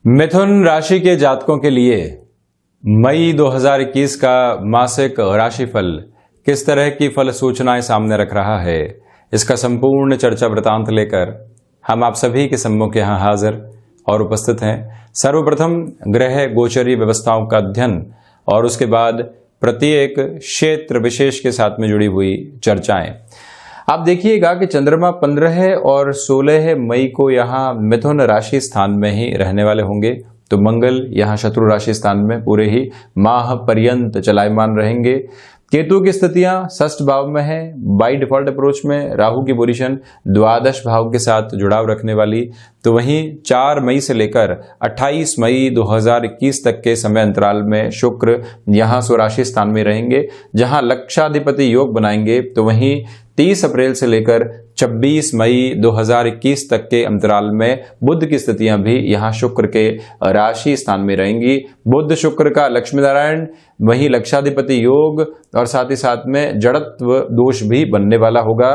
मिथुन राशि के जातकों के लिए मई 2021 का मासिक राशिफल किस तरह की फल सूचनाएं सामने रख रहा है, इसका संपूर्ण चर्चा वृतांत लेकर हम आप सभी के सम्मुख यहाँ हाजिर और उपस्थित हैं। सर्वप्रथम ग्रह गोचरी व्यवस्थाओं का अध्ययन और उसके बाद प्रत्येक क्षेत्र विशेष के साथ में जुड़ी हुई चर्चाएं। आप देखिएगा कि चंद्रमा 15 और 16 मई को यहाँ मिथुन राशि स्थान में ही रहने वाले होंगे, तो मंगल यहाँ शत्रु राशि स्थान में पूरे ही माह पर्यंत चलायमान रहेंगे। केतु की स्थितियां षष्ठ भाव में है, बाई डिफॉल्ट अप्रोच में राहु की पोजीशन द्वादश भाव के साथ जुड़ाव रखने वाली, तो वहीं 4 मई से लेकर 28 मई 2021 तक के समय अंतराल में शुक्र यहाँ स्वराशि स्थान में रहेंगे, जहां लक्षाधिपति योग बनाएंगे। तो वहीं 30 अप्रैल से लेकर 26 मई 2021 तक के अंतराल में बुध की स्थितियां भी यहां शुक्र के राशि स्थान में रहेंगी। बुध शुक्र का लक्ष्मी नारायण, वही लक्षाधिपति योग और साथ ही साथ में जड़त्व दोष भी बनने वाला होगा।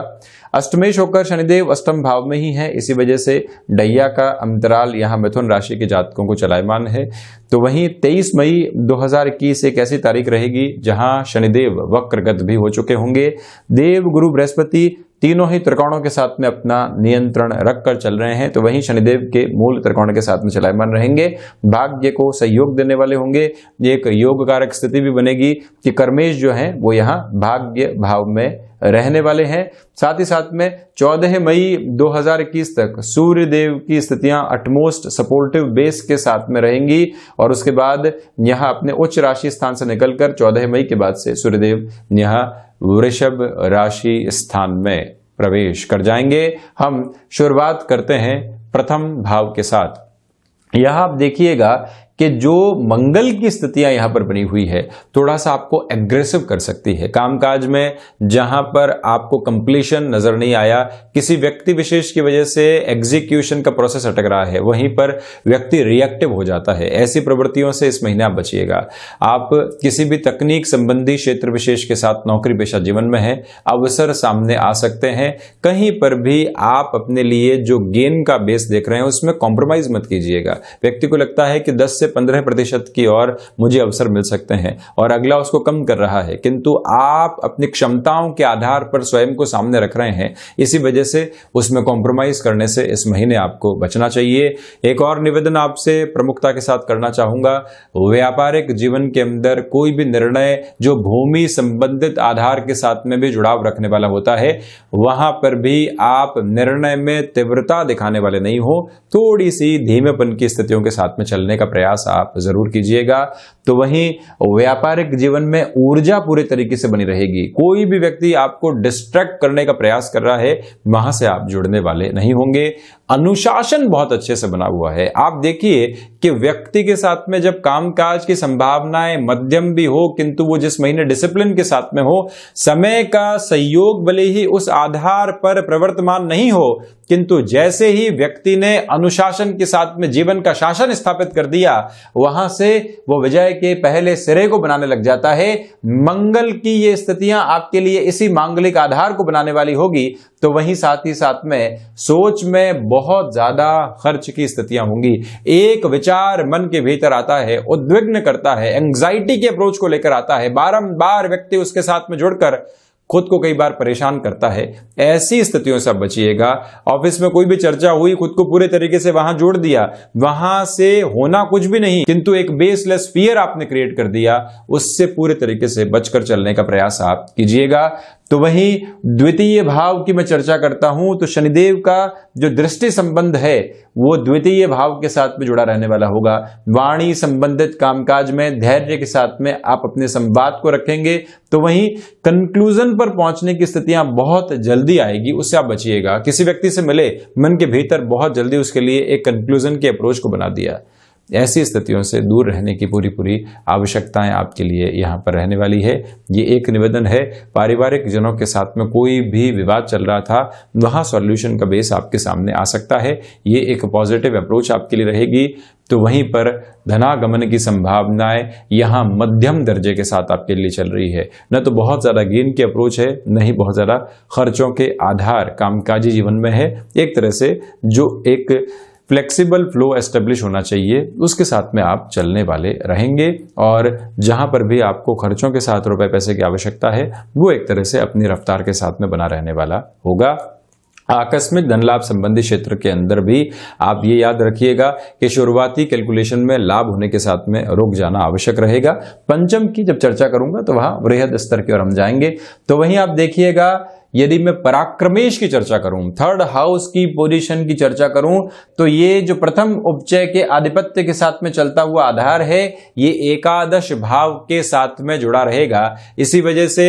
अष्टमेश होकर शनिदेव अष्टम भाव में ही है, इसी वजह से डैया का अंतराल यहाँ मिथुन राशि के जातकों को चलायमान है। तो वहीं 23 मई 2021 एक ऐसी तारीख रहेगी जहां शनिदेव वक्रगत भी हो चुके होंगे। देव गुरु बृहस्पति तीनों ही त्रिकोणों के साथ में अपना नियंत्रण रखकर चल रहे हैं, तो वहीं शनिदेव के मूल त्रिकोण के साथ में चलायमान रहेंगे। भाग्य को सहयोग देने वाले होंगे। एक योग कारक स्थिति भी बनेगी कि कर्मेश जो हैं वो यहाँ भाग्य भाव में रहने वाले हैं। साथ ही साथ में 14 मई 2021 तक सूर्य देव की स्थितियां अटमोस्ट सपोर्टिव बेस के साथ में रहेंगी और उसके बाद यहां अपने उच्च राशि स्थान से निकलकर 14 मई के बाद से सूर्यदेव यहां वृषभ राशि स्थान में प्रवेश कर जाएंगे। हम शुरुआत करते हैं प्रथम भाव के साथ। यहां आप देखिएगा कि जो मंगल की स्थितियां यहां पर बनी हुई है थोड़ा सा आपको एग्रेसिव कर सकती है कामकाज में। जहां पर आपको कंप्लीशन नजर नहीं आया, किसी व्यक्ति विशेष की वजह से एग्जीक्यूशन का प्रोसेस अटक रहा है, वहीं पर व्यक्ति रिएक्टिव हो जाता है। ऐसी प्रवृत्तियों से इस महीने आप बचिएगा। आप किसी भी तकनीक संबंधी क्षेत्र विशेष के साथ नौकरी पेशा जीवन में है, अवसर सामने आ सकते हैं। कहीं पर भी आप अपने लिए जो गेन का बेस देख रहे हैं उसमें कॉम्प्रोमाइज मत कीजिएगा। व्यक्ति को लगता है कि 10 से 15% की और मुझे अवसर मिल सकते हैं और अगला उसको कम कर रहा है, किंतु आप अपनी क्षमताओं के आधार पर स्वयं को सामने रख रहे हैं। इसी वजह से उसमें कॉम्प्रोमाइज करने से इस महीने आपको बचना चाहिए। एक और निवेदन आपसे प्रमुखता के साथ करना चाहूंगा, व्यापारिक जीवन के अंदर कोई भी निर्णय जो भूमि संबंधित आधार के साथ में भी जुड़ाव रखने वाला होता है, वहां पर भी आप निर्णय में तीव्रता दिखाने वाले नहीं हो। थोड़ी सी धीमेपन की स्थितियों के साथ में चलने का प्रयास आप जरूर कीजिएगा। तो वहीं व्यापारिक जीवन में ऊर्जा पूरे तरीके से बनी रहेगी। कोई भी व्यक्ति आपको डिस्ट्रैक्ट करने का प्रयास कर रहा है, वहां से आप जुड़ने वाले नहीं होंगे। अनुशासन बहुत अच्छे से बना हुआ है। आप देखिए कि व्यक्ति के साथ में जब कामकाज की संभावनाएं मध्यम भी हो, किंतु वो जिस महीने डिसिप्लिन के साथ में हो, समय का संयोग भले ही उस आधार पर प्रवर्तमान नहीं हो, किंतु जैसे ही व्यक्ति ने अनुशासन के साथ में जीवन का शासन स्थापित कर दिया, वहां से वो विजय के पहले सिरे को बनाने लग जाता है। मंगल की ये स्थितियां आपके लिए इसी मांगलिक आधार को बनाने वाली होगी। तो वहीं साथ ही साथ में सोच में बहुत ज्यादा खर्च की स्थितियां होंगी। एक विचार मन के भीतर आता है, उद्विग्न करता है, एंग्जाइटी के अप्रोच को लेकर आता है, बारंबार व्यक्ति उसके साथ में जुड़कर खुद को कई बार परेशान करता है। ऐसी स्थितियों से बचिएगा। ऑफिस में कोई भी चर्चा हुई, खुद को पूरे तरीके से वहां जोड़ दिया, वहां से होना कुछ भी नहीं, किंतु एक बेसलेस फियर आपने क्रिएट कर दिया, उससे पूरे तरीके से बचकर चलने का प्रयास आप कीजिएगा। तो वहीं द्वितीय भाव की मैं चर्चा करता हूं तो शनिदेव का जो दृष्टि संबंध है वो द्वितीय भाव के साथ में जुड़ा रहने वाला होगा। वाणी संबंधित कामकाज में धैर्य के साथ में आप अपने संवाद को रखेंगे, तो वहीं कंक्लूजन पर पहुंचने की स्थितियां बहुत जल्दी आएगी, उससे आप बचिएगा। किसी व्यक्ति से मिले, मन के भीतर बहुत जल्दी उसके लिए एक कंक्लूजन के अप्रोच को बना दिया। ऐसी स्थितियों से दूर रहने की पूरी आवश्यकताएं आपके लिए यहाँ पर रहने वाली है। ये एक निवेदन है। पारिवारिक जनों के साथ में कोई भी विवाद चल रहा था, वहाँ सॉल्यूशन का बेस आपके सामने आ सकता है। ये एक पॉजिटिव अप्रोच आपके लिए रहेगी। तो वहीं पर धनागमन की संभावनाएं यहाँ मध्यम दर्जे के साथ आपके लिए चल रही है। न तो बहुत ज़्यादा गेन की अप्रोच है, न ही बहुत ज़्यादा खर्चों के आधार कामकाजी जीवन में है। एक तरह से जो एक फ्लेक्सिबल फ्लो एस्टेब्लिश होना चाहिए, उसके साथ में आप चलने वाले रहेंगे। और जहां पर भी आपको खर्चों के साथ रुपए पैसे की आवश्यकता है वो एक तरह से अपनी रफ्तार के साथ में बना रहने वाला होगा। आकस्मिक धन लाभ संबंधी क्षेत्र के अंदर भी आप ये याद रखिएगा कि शुरुआती कैलकुलेशन में लाभ होने के साथ में रुक जाना आवश्यक रहेगा। पंचम की जब चर्चा करूंगा तो वहां वृहद स्तर की ओर हम जाएंगे। तो वहीं आप देखिएगा, यदि मैं पराक्रमेश की चर्चा करूं, थर्ड हाउस की पोजीशन की चर्चा करूं, तो ये जो प्रथम उपचय के आधिपत्य के साथ में चलता हुआ आधार है, ये एकादश भाव के साथ में जुड़ा रहेगा। इसी वजह से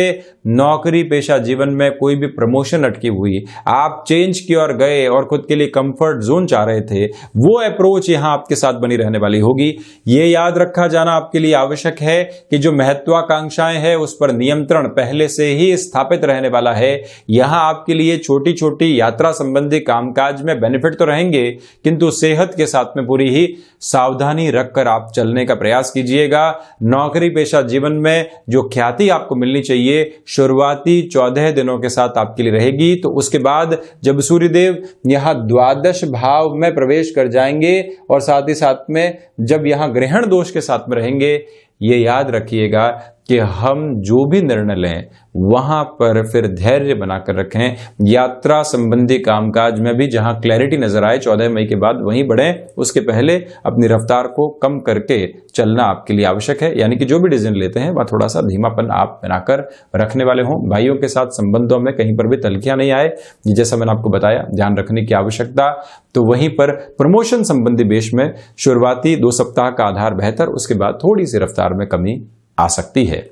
नौकरी पेशा जीवन में कोई भी प्रमोशन अटकी हुई, आप चेंज की ओर गए और खुद के लिए कंफर्ट जोन चाह रहे थे, वो अप्रोच यहां आपके साथ बनी रहने वाली होगी। ये याद रखा जाना आपके लिए आवश्यक है कि जो महत्वाकांक्षाएं हैं उस पर नियंत्रण पहले से ही स्थापित रहने वाला है। यहां आपके लिए छोटी छोटी यात्रा संबंधी कामकाज में बेनिफिट तो रहेंगे, किंतु सेहत के साथ में पूरी ही सावधानी रखकर आप चलने का प्रयास कीजिएगा। नौकरी पेशा जीवन में जो ख्याति आपको मिलनी चाहिए शुरुआती 14 दिनों के साथ आपके लिए रहेगी। तो उसके बाद जब सूर्यदेव यहां द्वादश भाव में प्रवेश कर जाएंगे और साथ ही साथ में जब यहां ग्रहण दोष के साथ में रहेंगे, ये याद रखिएगा कि हम जो भी निर्णय लें वहां पर फिर धैर्य बनाकर रखें। यात्रा संबंधी कामकाज में भी जहां क्लैरिटी नजर आए 14 मई के बाद वहीं बढ़ें, उसके पहले अपनी रफ्तार को कम करके चलना आपके लिए आवश्यक है। यानी कि जो भी डिसीजन लेते हैं वह थोड़ा सा धीमापन आप बनाकर रखने वाले हों। भाइयों के साथ संबंधों में कहीं पर भी तलखियां नहीं आए, जैसा मैंने आपको बताया ध्यान रखने की आवश्यकता। तो वहीं पर प्रमोशन संबंधी बेश में शुरुआती 2 सप्ताह का आधार बेहतर, उसके बाद थोड़ी सी रफ्तार में कमी आ सकती है।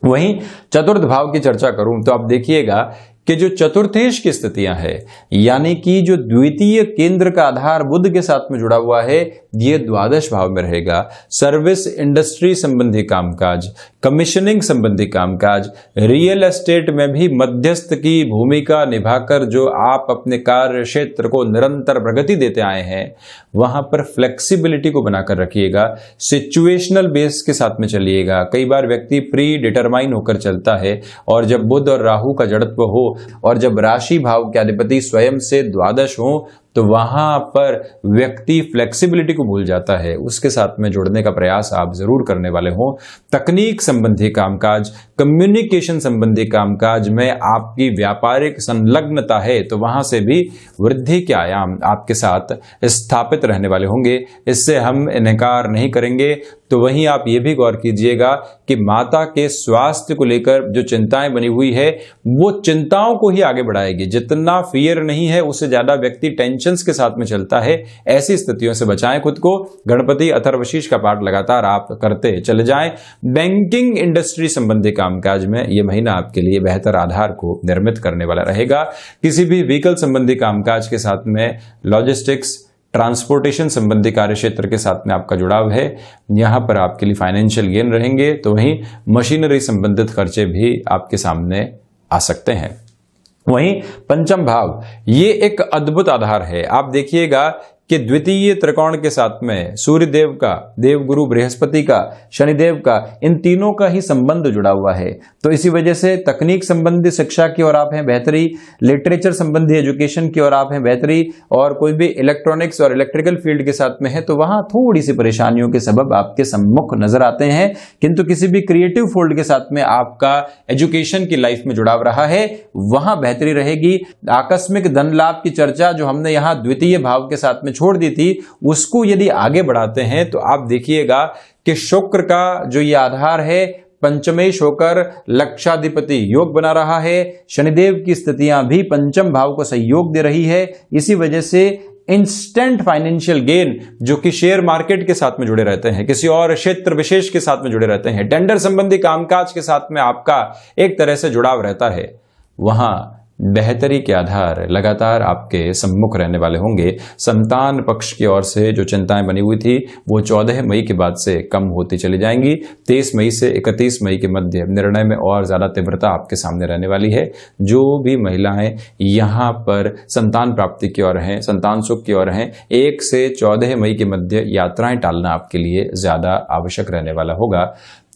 वहीं चतुर्थ भाव की चर्चा करूं तो आप देखिएगा कि जो चतुर्थेश की स्थितियां हैं, यानी कि जो द्वितीय केंद्र का आधार बुध के साथ में जुड़ा हुआ है, ये द्वादश भाव में रहेगा। सर्विस इंडस्ट्री संबंधी कामकाज, कमीशनिंग संबंधी कामकाज, रियल एस्टेट में भी मध्यस्थ की भूमिका निभाकर जो आप अपने कार्य क्षेत्र को निरंतर प्रगति देते आए हैं, वहां पर फ्लेक्सिबिलिटी को बनाकर रखिएगा। सिचुएशनल बेस के साथ में चलिएगा। कई बार व्यक्ति प्री डिटरमाइन होकर चलता है, और जब बुध और राहु का जड़त्व हो और जब राशि भाव के अधिपति स्वयं से द्वादश हो, तो वहां पर व्यक्ति फ्लेक्सिबिलिटी को भूल जाता है। उसके साथ में जुड़ने का प्रयास आप जरूर करने वाले हो। तकनीक संबंधी कामकाज, कम्युनिकेशन संबंधी कामकाज में आपकी व्यापारिक संलग्नता है, तो वहां से भी वृद्धि के आयाम आपके साथ स्थापित रहने वाले होंगे। इससे हम इनकार नहीं करेंगे। तो वहीं आप ये भी गौर कीजिएगा कि माता के स्वास्थ्य को लेकर जो चिंताएं बनी हुई है, वो चिंताओं को ही आगे बढ़ाएगी। जितना फियर नहीं है, उससे ज्यादा व्यक्ति टेंशन्स के साथ में चलता है। ऐसी स्थितियों से बचाएं खुद को। गणपति अथर्वशीष का पाठ लगातार आप करते चले जाएं। बैंकिंग इंडस्ट्री संबंधी कामकाज में यह महीना आपके लिए बेहतर आधार को निर्मित करने वाला रहेगा। किसी भी व्हीकल संबंधी कामकाज के साथ में लॉजिस्टिक्स, ट्रांसपोर्टेशन संबंधी कार्य क्षेत्र के साथ में आपका जुड़ाव है, यहां पर आपके लिए फाइनेंशियल गेन रहेंगे। तो वहीं मशीनरी संबंधित खर्चे भी आपके सामने आ सकते हैं। वहीं पंचम भाव, ये एक अद्भुत आधार है। आप देखिएगा कि द्वितीय त्रिकोण के साथ में सूर्य देव का, देवगुरु बृहस्पति का, शनिदेव का, इन तीनों का ही संबंध जुड़ा हुआ है। तो इसी वजह से तकनीक संबंधी शिक्षा की ओर आप हैं बेहतरी, लिटरेचर संबंधी एजुकेशन की ओर आप हैं बेहतरी, और कोई भी इलेक्ट्रॉनिक्स और इलेक्ट्रिकल फील्ड के साथ में है तो वहां थोड़ी सी परेशानियों के सबब आपके सम्मुख नजर आते हैं। किंतु किसी भी क्रिएटिव फील्ड के साथ में आपका एजुकेशन की लाइफ में जुड़ाव रहा है, वहां बेहतरी रहेगी। आकस्मिक धन लाभ की चर्चा जो हमने यहां द्वितीय भाव के साथ में छोड़ दी थी, उसको यदि आगे बढ़ाते हैं तो आप देखिएगा कि शुक्र का जो ये आधार है, पंचमेश होकर लक्षाधिपति योग बना रहा है। शनिदेव की स्थितियां भी पंचम भाव को सहयोग दे रही है। इसी वजह से इंस्टेंट फाइनेंशियल गेन, जो कि शेयर मार्केट के साथ में जुड़े रहते हैं, किसी और क्षेत्र विशेष के साथ में जुड़े रहते हैं, टेंडर संबंधी कामकाज के साथ में आपका एक तरह से जुड़ाव रहता है, वहां बेहतरी के आधार लगातार आपके सम्मुख रहने वाले होंगे। संतान पक्ष की ओर से जो चिंताएं बनी हुई थी वो 14 मई के बाद से कम होती चली जाएंगी। 23 मई से 31 मई के मध्य निर्णय में और ज्यादा तीव्रता आपके सामने रहने वाली है। जो भी महिलाएं यहां पर संतान प्राप्ति की ओर हैं, संतान सुख की ओर हैं, 1 से 14 मई के मध्य यात्राएं टालना आपके लिए ज्यादा आवश्यक रहने वाला होगा।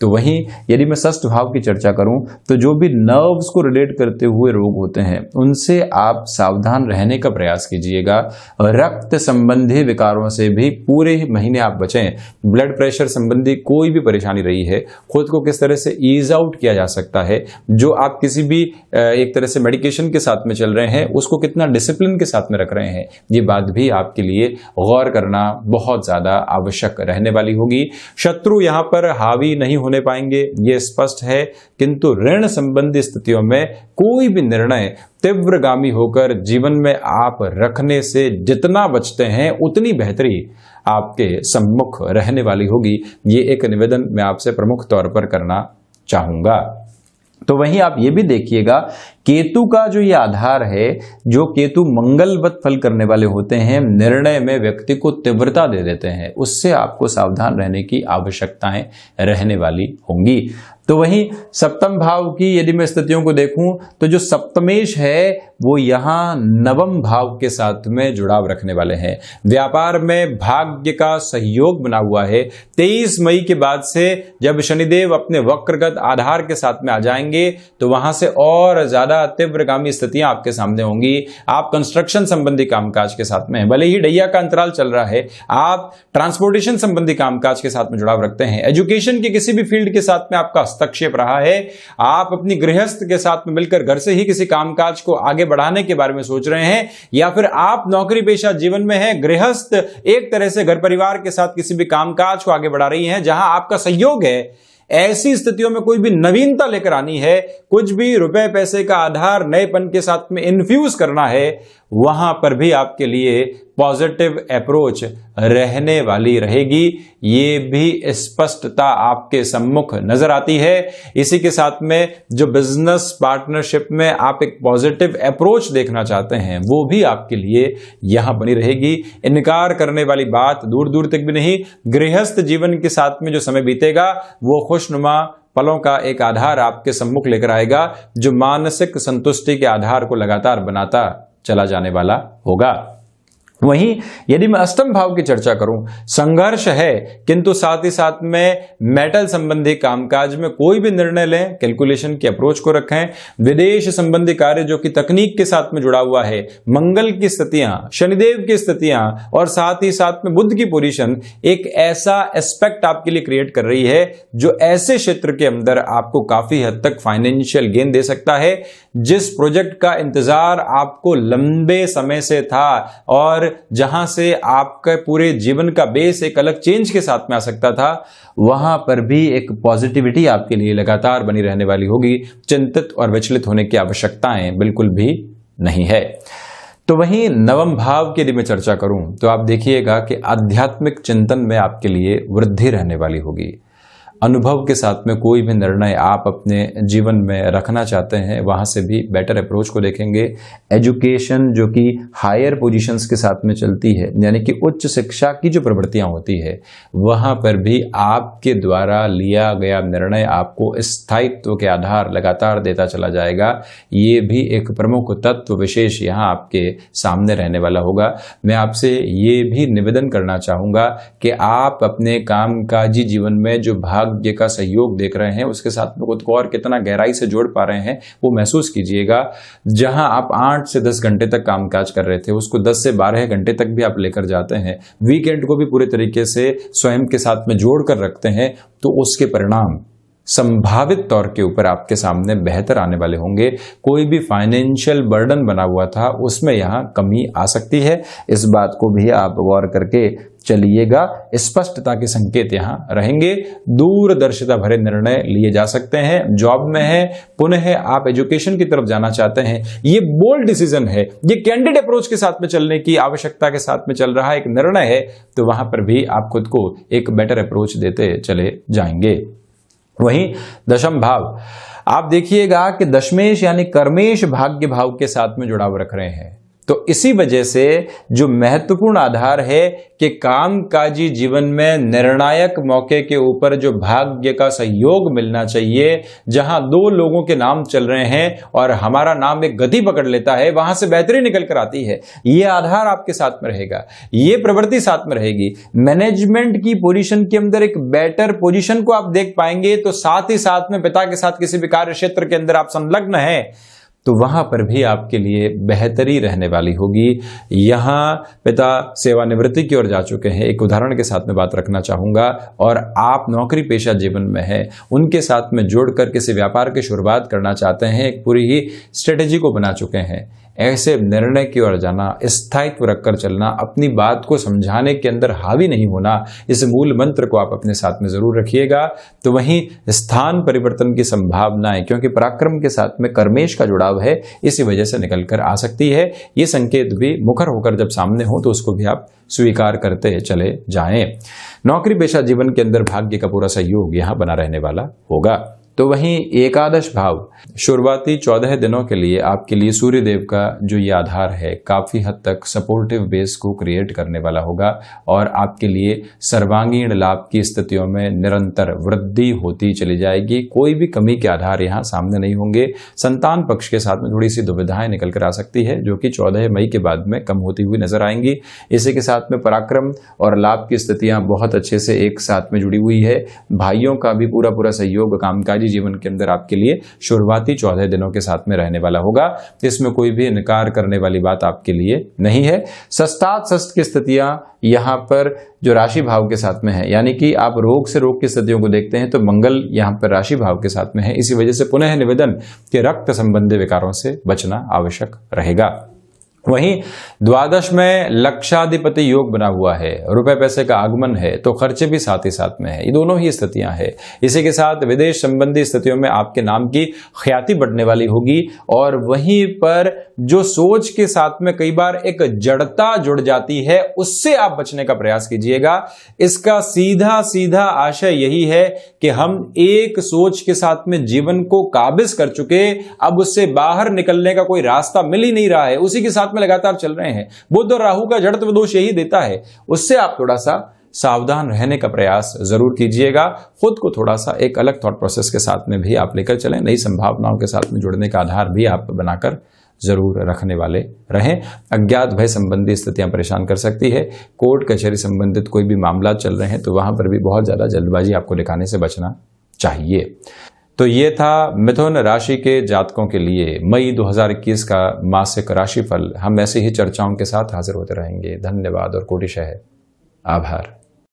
तो वहीं यदि मैं षष्ठ भाव की चर्चा करूं तो जो भी नर्व्स को रिलेट करते हुए रोग होते हैं उनसे आप सावधान रहने का प्रयास कीजिएगा। रक्त संबंधी विकारों से भी पूरे महीने आप बचें। ब्लड प्रेशर संबंधी कोई भी परेशानी रही है, खुद को किस तरह से ईज आउट किया जा सकता है, जो आप किसी भी एक तरह से मेडिकेशन के साथ में चल रहे हैं उसको कितना डिसिप्लिन के साथ में रख रहे हैं, ये बात भी आपके लिए गौर करना बहुत ज्यादा आवश्यक रहने वाली होगी। शत्रु यहां पर हावी नहीं होने पाएंगे, ये स्पष्ट है, किंतु ऋण संबंधी स्थितियों में कोई भी निर्णय तीव्रगामी होकर जीवन में आप रखने से जितना बचते हैं उतनी बेहतरी आपके सम्मुख रहने वाली होगी। ये एक निवेदन मैं आपसे प्रमुख तौर पर करना चाहूंगा। तो वहीं आप ये भी देखिएगा केतु का जो ये आधार है, जो केतु मंगलवत फल करने वाले होते हैं, निर्णय में व्यक्ति को तीव्रता दे देते हैं, उससे आपको सावधान रहने की आवश्यकताएं रहने वाली होंगी। तो वहीं सप्तम भाव की यदि मैं स्थितियों को देखूं तो जो सप्तमेश है वो यहां नवम भाव के साथ में जुड़ाव रखने वाले हैं। व्यापार में भाग्य का सहयोग बना हुआ है। 23 मई के बाद से जब शनिदेव अपने वक्रगत आधार के साथ में आ जाएंगे तो वहां से और ज्यादा तीव्रगामी स्थितियां आपके सामने होंगी। आप कंस्ट्रक्शन संबंधी कामकाज के साथ में हैं, भले ही ढैया का अंतराल चल रहा है, आप ट्रांसपोर्टेशन संबंधी कामकाज के साथ में जुड़ाव रखते हैं, एजुकेशन के किसी भी फील्ड के साथ में आपका हस्तक्षेप रहा है, आप अपनी गृहस्थ के साथ में मिलकर घर से ही किसी कामकाज को आगे बढ़ाने के बारे में सोच रहे हैं, या फिर आप नौकरी पेशा जीवन में हैं, गृहस्थ एक तरह से घर परिवार के साथ किसी भी कामकाज को आगे बढ़ा रही हैं जहां आपका सहयोग है, ऐसी स्थितियों में कोई भी नवीनता लेकर आनी है, कुछ भी रुपए पैसे का आधार नएपन के साथ में इन्फ्यूज करना है, वहां पर भी आपके लिए पॉजिटिव अप्रोच रहने वाली रहेगी। ये भी स्पष्टता आपके सम्मुख नजर आती है। इसी के साथ में जो बिजनेस पार्टनरशिप में आप एक पॉजिटिव अप्रोच देखना चाहते हैं वो भी आपके लिए यहां बनी रहेगी। इनकार करने वाली बात दूर दूर तक भी नहीं। गृहस्थ जीवन के साथ में जो समय बीतेगा वो खुशनुमा पलों का एक आधार आपके सम्मुख लेकर आएगा, जो मानसिक संतुष्टि के आधार को लगातार बनाता चला जाने वाला होगा। वहीं यदि मैं अष्टम भाव की चर्चा करूं, संघर्ष है, किंतु साथ ही साथ में मेटल संबंधी कामकाज में कोई भी निर्णय लें कैलकुलेशन की अप्रोच को रखें। विदेश संबंधी कार्य जो कि तकनीक के साथ में जुड़ा हुआ है, मंगल की स्थितियां, शनिदेव की स्थितियां और साथ ही साथ में बुध की पोजीशन एक ऐसा एस्पेक्ट आपके लिए क्रिएट कर रही है जो ऐसे क्षेत्र के अंदर आपको काफी हद तक फाइनेंशियल गेन दे सकता है। जिस प्रोजेक्ट का इंतजार आपको लंबे समय से था और जहां से आपके पूरे जीवन का बेस एक अलग चेंज के साथ में आ सकता था, वहां पर भी एक पॉजिटिविटी आपके लिए लगातार बनी रहने वाली होगी। चिंतित और विचलित होने की आवश्यकताएं बिल्कुल भी नहीं है। तो वहीं नवम भाव की यदि मैं चर्चा करूं तो आप देखिएगा कि आध्यात्मिक चिंतन में आपके लिए वृद्धि रहने वाली होगी। अनुभव के साथ में कोई भी निर्णय आप अपने जीवन में रखना चाहते हैं वहां से भी बेटर अप्रोच को देखेंगे। एजुकेशन जो कि हायर पोजीशंस के साथ में चलती है, यानी कि उच्च शिक्षा की जो प्रवृत्तियां होती है, वहां पर भी आपके द्वारा लिया गया निर्णय आपको स्थायित्व के आधार लगातार देता चला जाएगा। ये भी एक प्रमुख तत्व विशेष यहाँ आपके सामने रहने वाला होगा। मैं आपसे ये भी निवेदन करना चाहूंगा कि आप अपने कामकाजी जीवन में जो भाग्य का सहयोग देख रहे हैं उसके साथ में खुद को और कितना गहराई से जोड़ पा रहे हैं वो महसूस कीजिएगा। जहां आप 8 से 10 घंटे तक कामकाज कर रहे थे उसको 10 से 12 घंटे तक भी आप लेकर जाते हैं, वीकेंड को भी पूरे तरीके से स्वयं के साथ में जोड़ कर रखते हैं, तो उसके परिणाम संभावित तौर के ऊपर आपके सामने बेहतर आने वाले होंगे। कोई भी फाइनेंशियल बर्डन बना हुआ था उसमें यहाँ कमी आ सकती है, इस बात को भी आप गौर करके चलिएगा। स्पष्टता के संकेत यहाँ रहेंगे। दूरदर्शिता भरे निर्णय लिए जा सकते हैं। जॉब में है, पुनः आप एजुकेशन की तरफ जाना चाहते हैं, ये बोल्ड डिसीजन है, ये कैंडिड अप्रोच के साथ में चलने की आवश्यकता के साथ में चल रहा एक निर्णय है, तो वहां पर भी आप खुद को एक बेटर अप्रोच देते चले जाएंगे। वहीं दशम भाव आप देखिएगा कि दशमेश यानी कर्मेश भाग्य भाव के साथ में जुड़ाव रख रहे हैं। तो इसी वजह से जो महत्वपूर्ण आधार है कि कामकाजी जीवन में निर्णायक मौके के ऊपर जो भाग्य का सहयोग मिलना चाहिए, जहां दो लोगों के नाम चल रहे हैं और हमारा नाम एक गति पकड़ लेता है, वहां से बेहतरी निकल कर आती है। यह आधार आपके साथ में रहेगा, ये प्रवृत्ति साथ में रहेगी। मैनेजमेंट की पोजीशन के अंदर एक बेटर पोजीशन को आप देख पाएंगे, तो साथ ही साथ में पिता के साथ किसी भी कार्य क्षेत्र के अंदर आप संलग्न हैं तो वहां पर भी आपके लिए बेहतरी रहने वाली होगी। यहां पिता सेवानिवृत्ति की ओर जा चुके हैं, एक उदाहरण के साथ में बात रखना चाहूंगा, और आप नौकरी पेशा जीवन में हैं, उनके साथ में जोड़कर किसी व्यापार की शुरुआत करना चाहते हैं, एक पूरी ही स्ट्रेटेजी को बना चुके हैं। ऐसे निर्णय की ओर जाना, स्थायित्व रखकर चलना, अपनी बात को समझाने के अंदर हावी नहीं होना, इस मूल मंत्र को आप अपने साथ में जरूर रखिएगा। तो वहीं स्थान परिवर्तन की संभावनाएं, क्योंकि पराक्रम के साथ में कर्मेश का जुड़ाव है, इसी वजह से निकलकर आ सकती है। ये संकेत भी मुखर होकर जब सामने हो तो उसको भी आप स्वीकार करते चले जाएं। नौकरी पेशा जीवन के अंदर भाग्य का पूरा सहयोग यहां बना रहने वाला होगा। तो वहीं एकादश भाव शुरुआती 14 दिनों के लिए आपके लिए सूर्यदेव का जो ये आधार है काफी हद तक सपोर्टिव बेस को क्रिएट करने वाला होगा और आपके लिए सर्वांगीण लाभ की स्थितियों में निरंतर वृद्धि होती चली जाएगी। कोई भी कमी के आधार यहाँ सामने नहीं होंगे। संतान पक्ष के साथ में थोड़ी सी दुविधाएं निकल कर आ सकती है, जो कि 14 मई के बाद में कम होती हुई नजर आएंगी। इसी के साथ में पराक्रम और लाभ की स्थितियां बहुत अच्छे से एक साथ में जुड़ी हुई है। भाइयों का भी पूरा सहयोग कामकाज जीवन के अंदर आपके लिए शुरुआती 14 दिनों के साथ में रहने वाला होगा। इसमें कोई भी इनकार करने वाली बात आपके लिए नहीं है। षष्ठात षष्ठ की स्थितियां यहां पर जो राशि भाव के साथ में है, यानी कि आप रोग से रोग की स्थितियों को देखते हैं तो मंगल यहां पर राशि भाव के साथ में है। इसी वजह से पुनः निवेदन कि रक्त संबंधी विकारों से बचना आवश्यक रहेगा। वहीं द्वादश में लक्षाधिपति योग बना हुआ है, रुपए पैसे का आगमन है, तो खर्चे भी साथ ही साथ में है। ये दोनों ही स्थितियां हैं। इसी के साथ विदेश संबंधी स्थितियों में आपके नाम की ख्याति बढ़ने वाली होगी और वहीं पर जो सोच के साथ में कई बार एक जड़ता जुड़ जाती है, उससे आप बचने का प्रयास कीजिएगा। इसका सीधा सीधा आशय यही है कि हम एक सोच के साथ में जीवन को काबिज कर चुके, अब उससे बाहर निकलने का कोई रास्ता मिल ही नहीं रहा है, उसी के साथ में लगातार चल रहे हैं। बुध और राहु का जड़त्व दोष यही देता है, उससे आप थोड़ा सा सावधान रहने का प्रयास जरूर कीजिएगा। खुद को थोड़ा सा एक अलग थॉट प्रोसेस के साथ में भी आप लेकर चलें। नई संभावनाओं के साथ में जुड़ने का आधार भी आप बनाकर जरूर रखने वाले रहें। अज्ञात भय संबंधी स्थितियां परेशान कर सकती है। कोर्ट कचहरी संबंधित कोई भी मामला चल रहे हैं तो वहां पर भी बहुत ज्यादा जल्दबाजी आपको दिखाने से बचना चाहिए। तो ये था मिथुन राशि के जातकों के लिए मई 2021 का मासिक राशिफल। हम ऐसी ही चर्चाओं के साथ हाजिर होते रहेंगे। धन्यवाद और कोटिशः आभार।